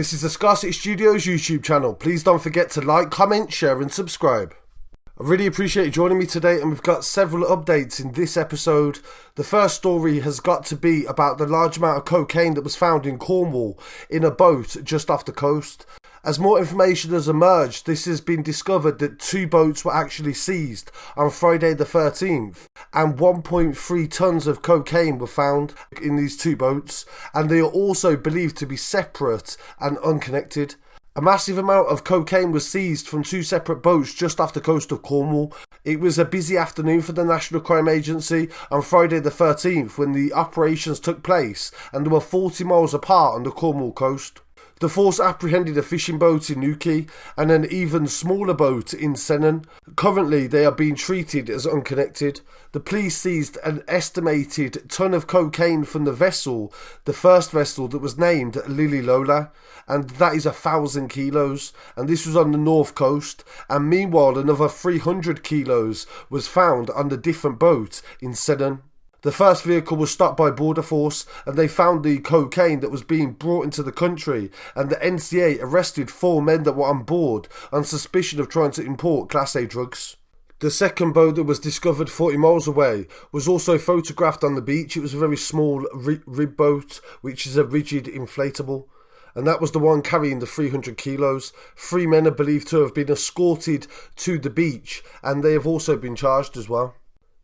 This is the Scarcity Studios YouTube channel. Please don't forget to like, comment, share and subscribe. I really appreciate you joining me today, and we've got several updates in this episode. The first story has got to be about the large amount of cocaine that was found in Cornwall in a boat just off the coast. As more information has emerged, this has been discovered that 2 boats were actually seized on Friday the 13th, and 1.3 tonnes of cocaine were found in these 2 boats, and they are also believed to be separate and unconnected. A massive amount of cocaine was seized from 2 separate boats just off the coast of Cornwall. It was a busy afternoon for the National Crime Agency on Friday the 13th when the operations took place, and they were 40 miles apart on the Cornwall coast. The force apprehended a fishing boat in Newquay and an even smaller boat in Tennant. Currently, they are being treated as unconnected. The police seized an estimated tonne of cocaine from the vessel, the first vessel that was named Lily Lola, and that is 1,000 kilos, and this was on the north coast. And meanwhile, another 300 kilos was found on the different boat in Tennant. The first vehicle was stopped by Border Force, and they found the cocaine that was being brought into the country, and the NCA arrested 4 men that were on board on suspicion of trying to import Class A drugs. The second boat that was discovered 40 miles away was also photographed on the beach. It was a very small rib boat, which is a rigid inflatable, and that was the one carrying the 300 kilos. 3 men are believed to have been escorted to the beach, and they have also been charged as well.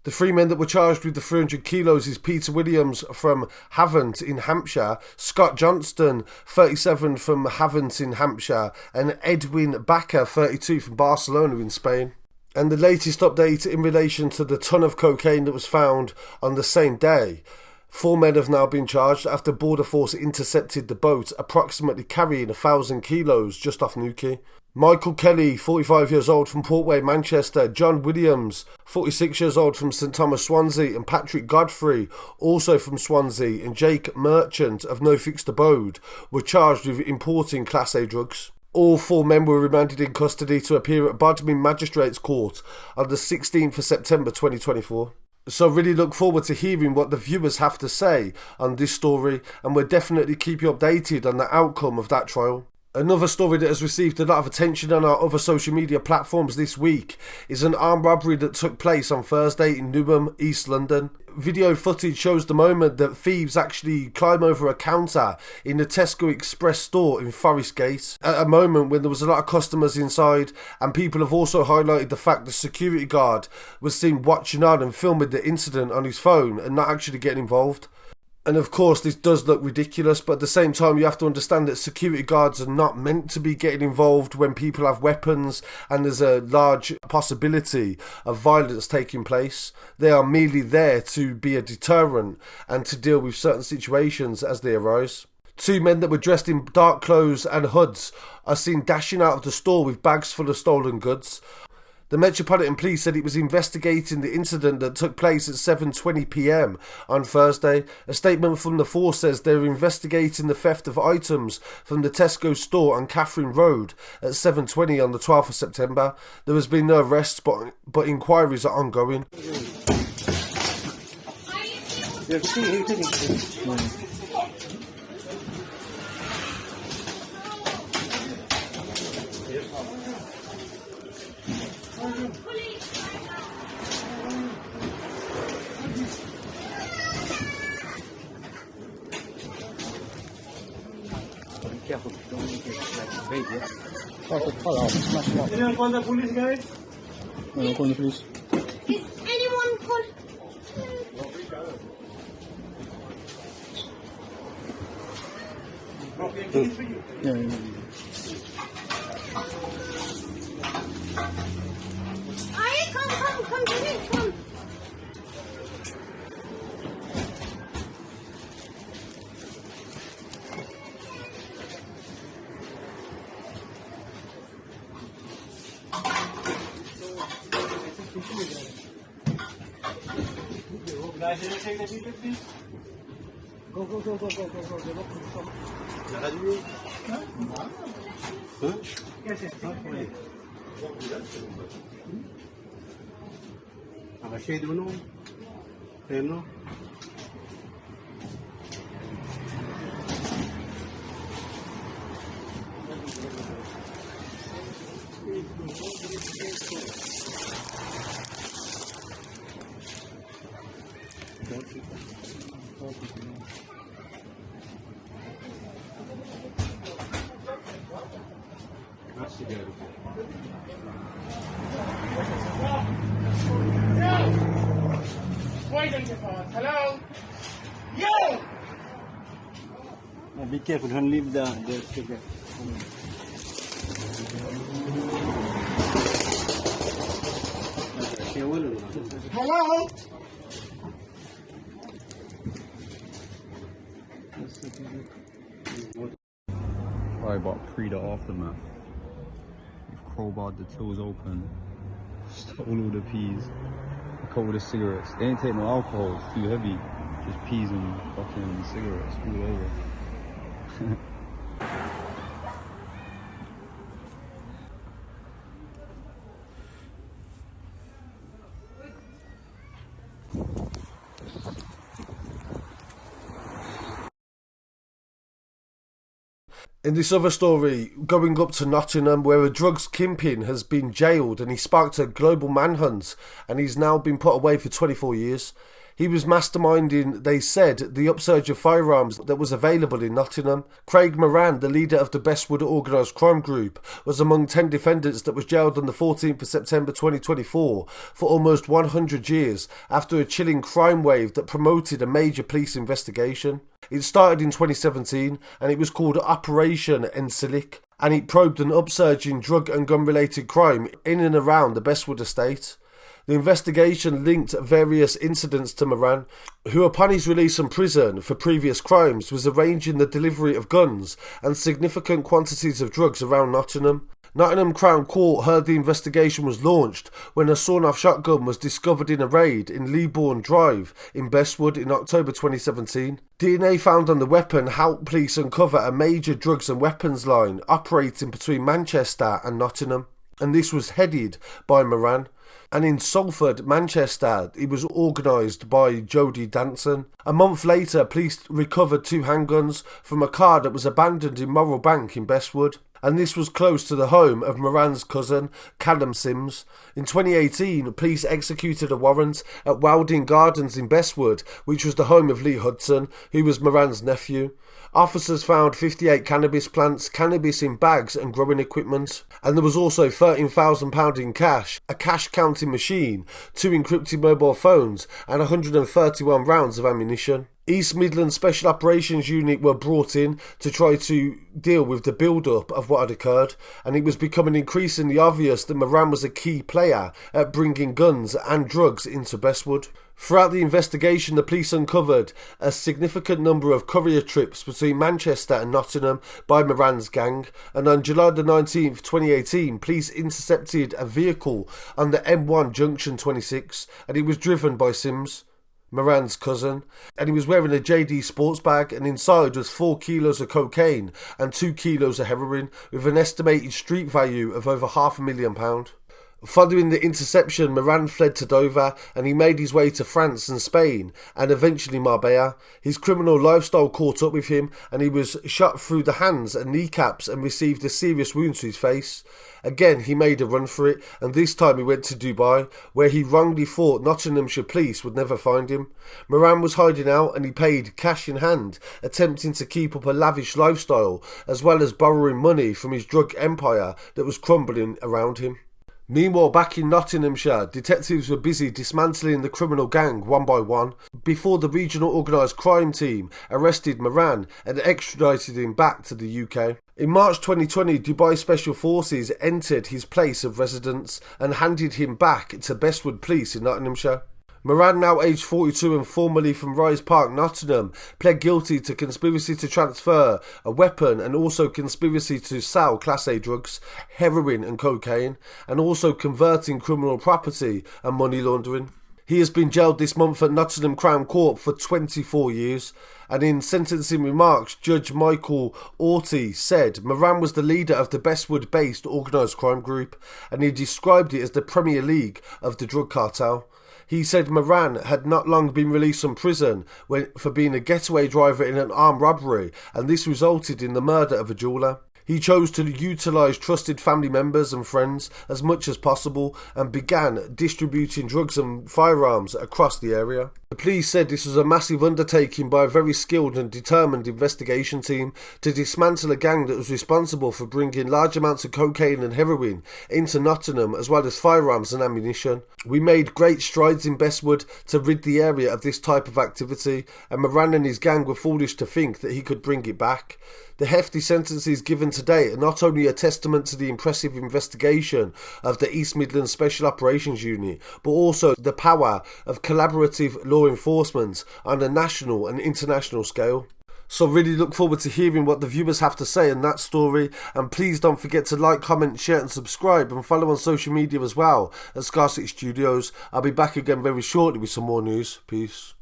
The 3 men that were charged with the 300 kilos is Peter Williams from Havant in Hampshire, Scott Johnston, 37 from Havant in Hampshire, and Edwin Backer, 32 from Barcelona in Spain. And the latest update in relation to the tonne of cocaine that was found on the same day. 4 men have now been charged after Border Force intercepted the boat approximately carrying 1,000 kilos just off Newquay. Michael Kelly, 45 years old from Portway, Manchester, John Williams, 46 years old from St Thomas, Swansea, and Patrick Godfrey, also from Swansea, and Jake Marchant of No Fixed Abode, were charged with importing Class A drugs. All 4 men were remanded in custody to appear at Bodmin Magistrates Court on the 16th of September 2024. So really look forward to hearing what the viewers have to say on this story, and we'll definitely keep you updated on the outcome of that trial. Another story that has received a lot of attention on our other social media platforms this week is an armed robbery that took place on Thursday in Newham, East London. Video footage shows the moment that thieves actually climb over a counter in the Tesco Express store in Forest Gate, at a moment when there was a lot of customers inside, and people have also highlighted the fact the security guard was seen watching on and filming the incident on his phone and not actually getting involved. And of course this does look ridiculous, but at the same time you have to understand that security guards are not meant to be getting involved when people have weapons and there's a large possibility of violence taking place. They are merely there to be a deterrent and to deal with certain situations as they arise. 2 men that were dressed in dark clothes and hoods are seen dashing out of the store with bags full of stolen goods. The Metropolitan Police said it was investigating the incident that took place at 7:20 p.m. on Thursday. A statement from the force says they were investigating the theft of items from the Tesco store on Catherine Road at 7:20 on the 12th of September. There has been no arrests, but inquiries are ongoing. Anyone call the police, guys? No, call the police. Is anyone call? Yeah. Aye, come to me, come. Guys, can you take the ticket, please? Go. Yes. Shade mo, no? Why don't you phone? Hello? Yo! Be careful, don't leave the cigarette. Hello? Right about pre the aftermath. We've crowbarred the tills open, stole all the peas, cut all the cigarettes. They ain't take no alcohol, it's too heavy. Just peas and fucking cigarettes all over. In this other story, going up to Nottingham, where a drugs kingpin has been jailed and he sparked a global manhunt and he's now been put away for 24 years. He was masterminding, they said, the upsurge of firearms that was available in Nottingham. Craig Moran, the leader of the Bestwood organised crime group, was among 10 defendants that was jailed on the 14th of September 2024 for almost 100 years after a chilling crime wave that promoted a major police investigation. It started in 2017 and it was called Operation Ensilic, and it probed an upsurge in drug and gun related crime in and around the Bestwood estate. The investigation linked various incidents to Moran, who upon his release from prison for previous crimes was arranging the delivery of guns and significant quantities of drugs around Nottingham. Nottingham Crown Court heard the investigation was launched when a sawn-off shotgun was discovered in a raid in Leabourn Drive in Bestwood in October 2017. DNA found on the weapon helped police uncover a major drugs and weapons line operating between Manchester and Nottingham, and this was headed by Moran. And in Salford, Manchester, it was organised by Jody Danson. A month later, police recovered 2 handguns from a car that was abandoned in Morrell Bank in Bestwood, and this was close to the home of Moran's cousin, Callum Sims. In 2018, police executed a warrant at Wilding Gardens in Bestwood, which was the home of Lee Hudson, who was Moran's nephew. Officers found 58 cannabis plants, cannabis in bags and growing equipment, and there was also £13,000 in cash, a cash counting machine, 2 encrypted mobile phones and 131 rounds of ammunition. East Midlands Special Operations Unit were brought in to try to deal with the build-up of what had occurred, and it was becoming increasingly obvious that Moran was a key player at bringing guns and drugs into Bestwood. Throughout the investigation, the police uncovered a significant number of courier trips between Manchester and Nottingham by Moran's gang, and on July the 19th, 2018, police intercepted a vehicle on the M1 Junction 26, and it was driven by Sims, Moran's cousin, and he was wearing a JD sports bag, and inside was 4 kilos of cocaine and 2 kilos of heroin, with an estimated street value of over £500,000. Following the interception, Moran fled to Dover and he made his way to France and Spain and eventually Marbella. His criminal lifestyle caught up with him and he was shot through the hands and kneecaps and received a serious wound to his face. Again, he made a run for it, and this time he went to Dubai, where he wrongly thought Nottinghamshire police would never find him. Moran was hiding out and he paid cash in hand, attempting to keep up a lavish lifestyle, as well as borrowing money from his drug empire that was crumbling around him. Meanwhile, back in Nottinghamshire, detectives were busy dismantling the criminal gang one by one before the regional organised crime team arrested Moran and extradited him back to the UK. In March 2020, Dubai Special Forces entered his place of residence and handed him back to Bestwood Police in Nottinghamshire. Moran, now aged 42 and formerly from Rise Park, Nottingham, pled guilty to conspiracy to transfer a weapon and also conspiracy to sell Class A drugs, heroin and cocaine, and also converting criminal property and money laundering. He has been jailed this month at Nottingham Crown Court for 24 years, and in sentencing remarks, Judge Michael Orty said Moran was the leader of the Bestwood-based organised crime group, and he described it as the Premier League of the drug cartel. He said Moran had not long been released from prison for being a getaway driver in an armed robbery, and this resulted in the murder of a jeweller. He chose to utilise trusted family members and friends as much as possible and began distributing drugs and firearms across the area. The police said this was a massive undertaking by a very skilled and determined investigation team to dismantle a gang that was responsible for bringing large amounts of cocaine and heroin into Nottingham, as well as firearms and ammunition. We made great strides in Bestwood to rid the area of this type of activity, and Moran and his gang were foolish to think that he could bring it back. The hefty sentences given today are not only a testament to the impressive investigation of the East Midlands Special Operations Unit, but also the power of collaborative law enforcement on a national and international scale. So really look forward to hearing what the viewers have to say on that story, and please don't forget to like, comment, share and subscribe, and follow on social media as well at Scarcity Studios. I'll be back again very shortly with some more news. Peace.